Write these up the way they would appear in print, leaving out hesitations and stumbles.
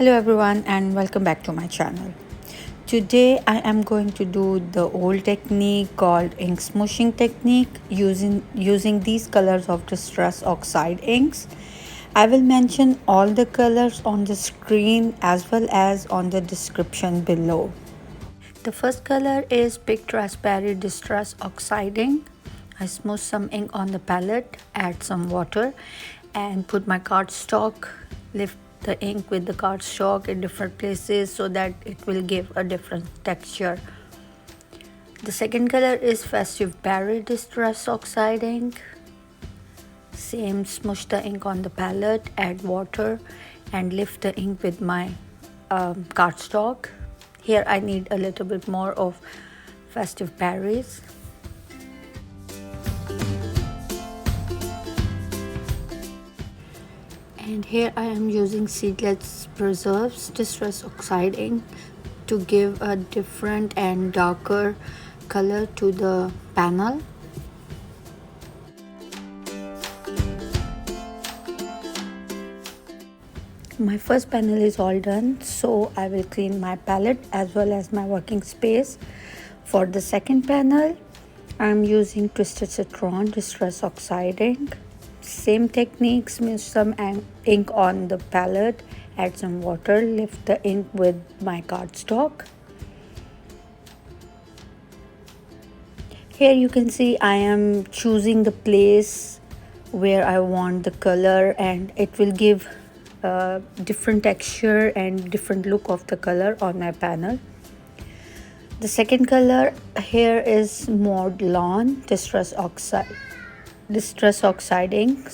Hello everyone and welcome back to my channel. Today I am going to do the old technique called ink smooshing technique using these colors of Distress Oxide inks. I will mention all the colors on the screen as well as on the description below. The first color is Picked Raspberry Distress Oxide ink. I smoosh some ink on the palette, add some water and put my cardstock, lift the ink with the cardstock in different places so that it will give a different texture. The second color is Festive Barries Distress Oxide ink. Same, smoosh the ink on the palette, add water and lift the ink with my cardstock. Here I need a little bit more of Festive Barries. And here I am using Seedless Preserves Distress Oxide ink to give a different and darker color to the panel. My first panel is all done, so I will clean my palette as well as my working space. For the second panel, I am using Twisted Citron Distress Oxide ink. Same technique, smoosh some ink on the palette, add some water, lift the ink with my cardstock. Here you can see I am choosing the place where I want the color, and it will give a different texture and different look of the color on my panel. The second color here is Mowed Lawn Distress Oxide ink,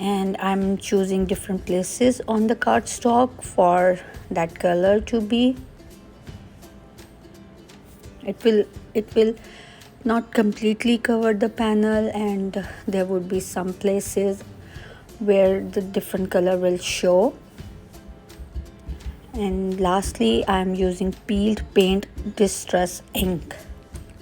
and I'm choosing different places on the cardstock for that color to be. It will not completely cover the panel, and there would be some places where the different color will show. And lastly, I'm using Peeled Paint Distress ink,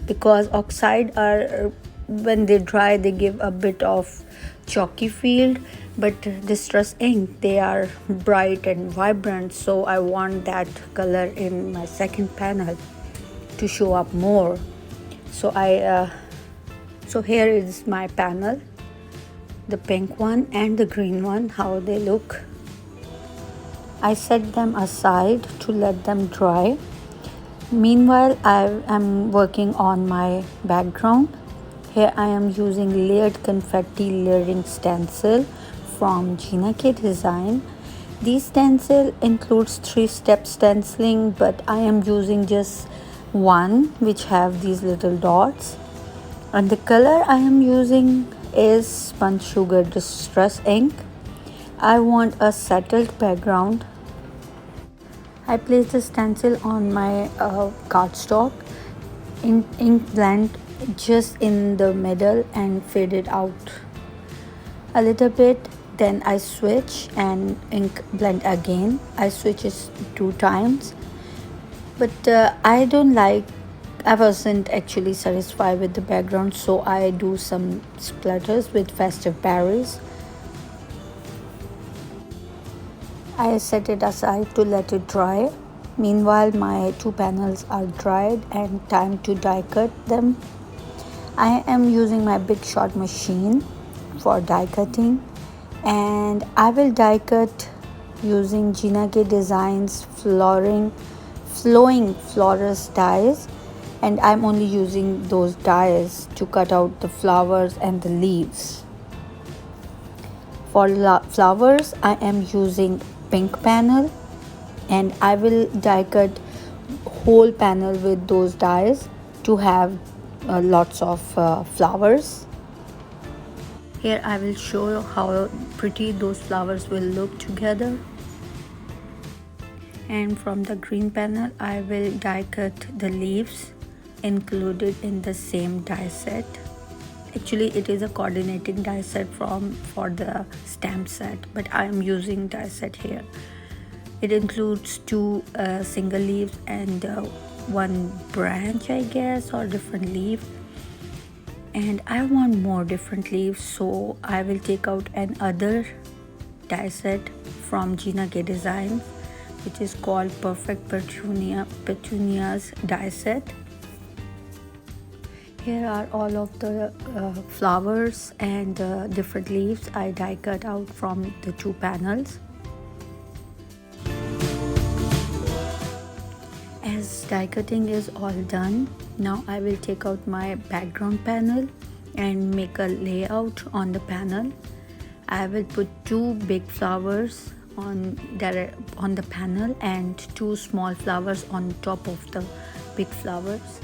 because oxide are, when they dry, they give a bit of chalky feel, but distress ink, they are bright and vibrant, so I want that color in my second panel to show up more. So here is my panel, the pink one and the green one, how they look. I set them aside to let them dry. Meanwhile, I am working on my background. Here I am using layered confetti layering stencil from Gina design. This stencil includes 3-step stenciling, but I am using just one which have these little dots. And the color I am using is Spun Sugar Distress ink. I want a settled background. I place the stencil on my cardstock, ink blend just in the middle and fade it out a little bit. Then I switch and ink blend again. I switch it 2 times, but I wasn't actually satisfied with the background, so I do some splatters with Festive Barries. I set it aside to let it dry. Meanwhile, my 2 panels are dried and time to die cut them. I am using my Big Shot machine for die cutting, and I will die cut using Gina Design's flowing florist dies, and I'm only using those dies to cut out the flowers and the leaves. For flowers, I am using pink panel, and I will die cut whole panel with those dies to have lots of flowers. Here I will show how pretty those flowers will look together. And from the green panel, I will die cut the leaves included in the same die set. Actually, it is a coordinating die set for the stamp set, but I am using die set here. It includes 2 single leaves and 1 branch, I guess, or different leaf. And I want more different leaves, so I will take out another die set from Gina Designs, which is called Perfect Petunias die set. Here are all of the flowers and different leaves I die cut out from the 2 panels. As die cutting is all done, now I will take out my background panel and make a layout on the panel. I will put 2 big flowers on the panel and 2 small flowers on top of the big flowers,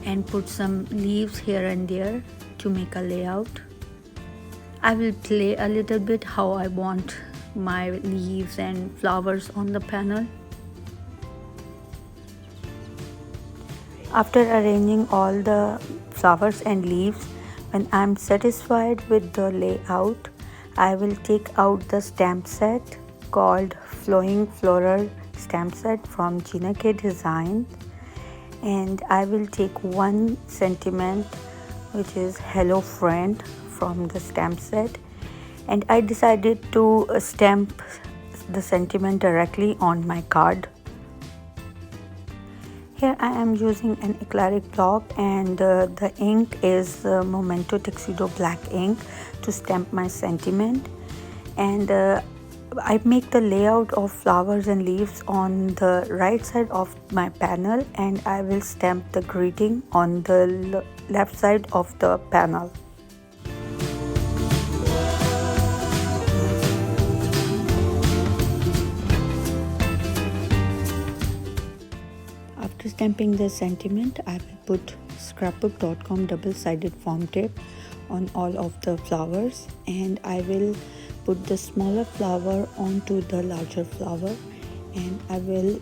and put some leaves here and there to make a layout. I will play a little bit how I want my leaves and flowers on the panel. After arranging all the flowers and leaves, when I am satisfied with the layout, I will take out the stamp set called Flowing Floral Stamp Set from Gina Designs, and I will take 1 sentiment, which is Hello Friend, from the stamp set, and I decided to stamp the sentiment directly on my card. Here I am using an acrylic block, and the ink is Memento Tuxedo black ink to stamp my sentiment, and I make the layout of flowers and leaves on the right side of my panel, and I will stamp the greeting on the left side of the panel. After stamping the sentiment, I will put scrapbook.com double-sided foam tape on all of the flowers, and I will put the smaller flower onto the larger flower, and I will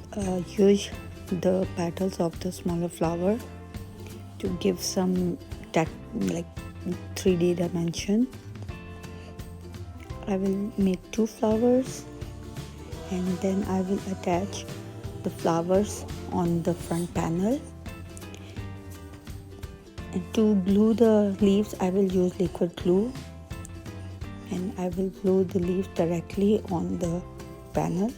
use the petals of the smaller flower to give some like 3D dimension. I will make 2 flowers, and then I will attach the flowers on the front panel. And to glue the leaves, I will use liquid glue, and I will glue the leaves directly on the panel.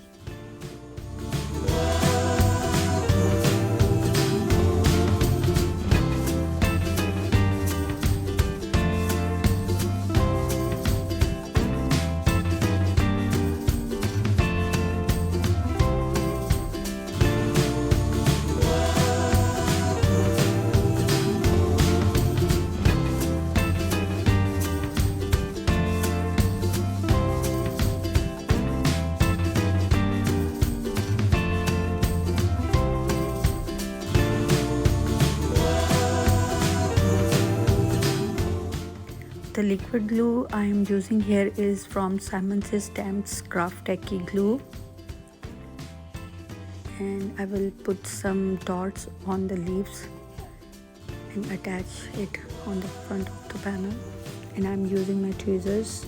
The liquid glue I am using here is from Simon Says Stamp's Craft Tacky glue, and I will put some dots on the leaves and attach it on the front of the panel, and I am using my tweezers.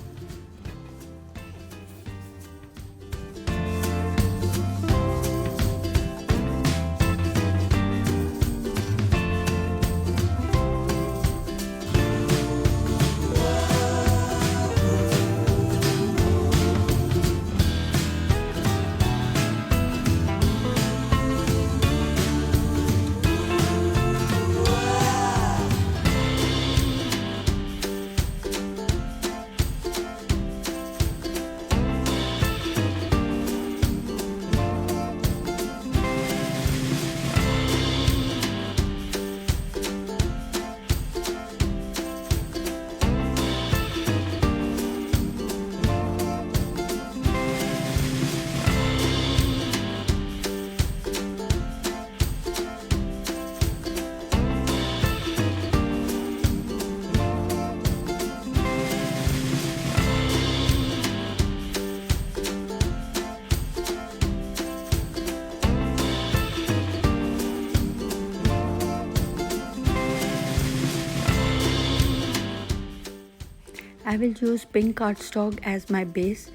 I will use pink cardstock as my base,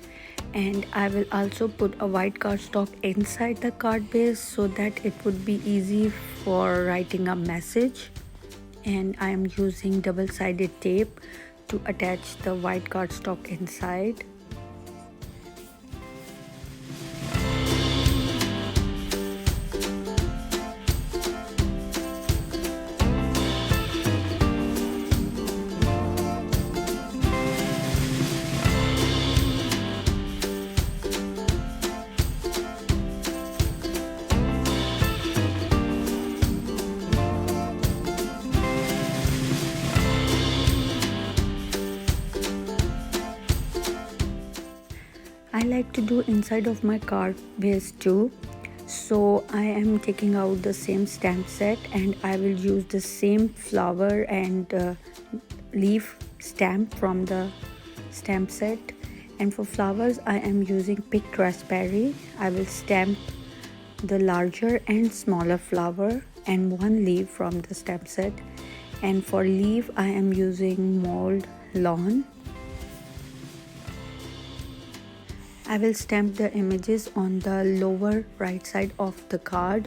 and I will also put a white cardstock inside the card base so that it would be easy for writing a message. And I am using double-sided tape to attach the white cardstock inside. I like to do inside of my card base too. So I am taking out the same stamp set and I will use the same flower and leaf stamp from the stamp set. And for flowers I am using picked raspberry. I will stamp the larger and smaller flower and one leaf from the stamp set. And for leaf I am using Mowed Lawn. I will stamp the images on the lower right side of the card.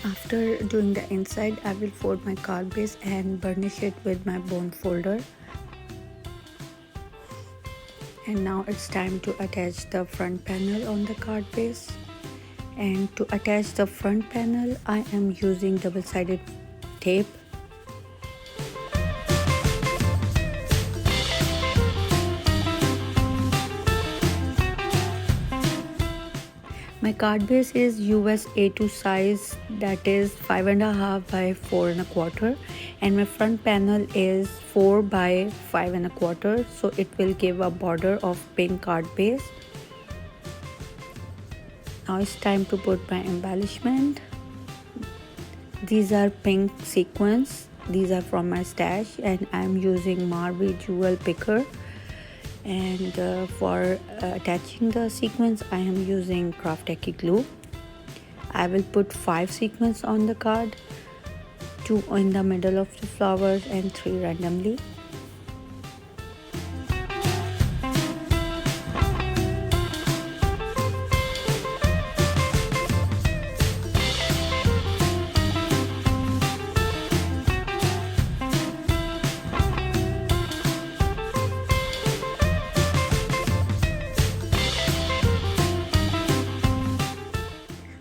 After doing the inside, I will fold my card base and burnish it with my bone folder. And now it's time to attach the front panel on the card base. And to attach the front panel, I am using double-sided tape. My card base is US A2 size, that is 5.5 by 4.25, and my front panel is 4 by 5.25, so it will give a border of pink card base. Now it's time to put my embellishment. These are pink sequins. These are from my stash and I'm using Marby jewel picker. And for attaching the sequins, I am using Tacky glue. I will put 5 sequins on the card, 2 in the middle of the flowers and 3 randomly.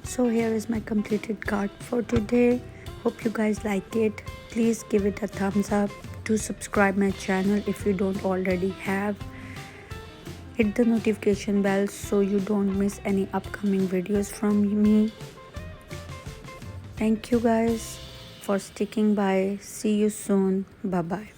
So here is my completed card for today. Hope you guys like it. Please give it a thumbs up. Do subscribe my channel if you don't already have. Hit the notification bell so you don't miss any upcoming videos from me. Thank you guys for sticking by. See you soon. Bye bye.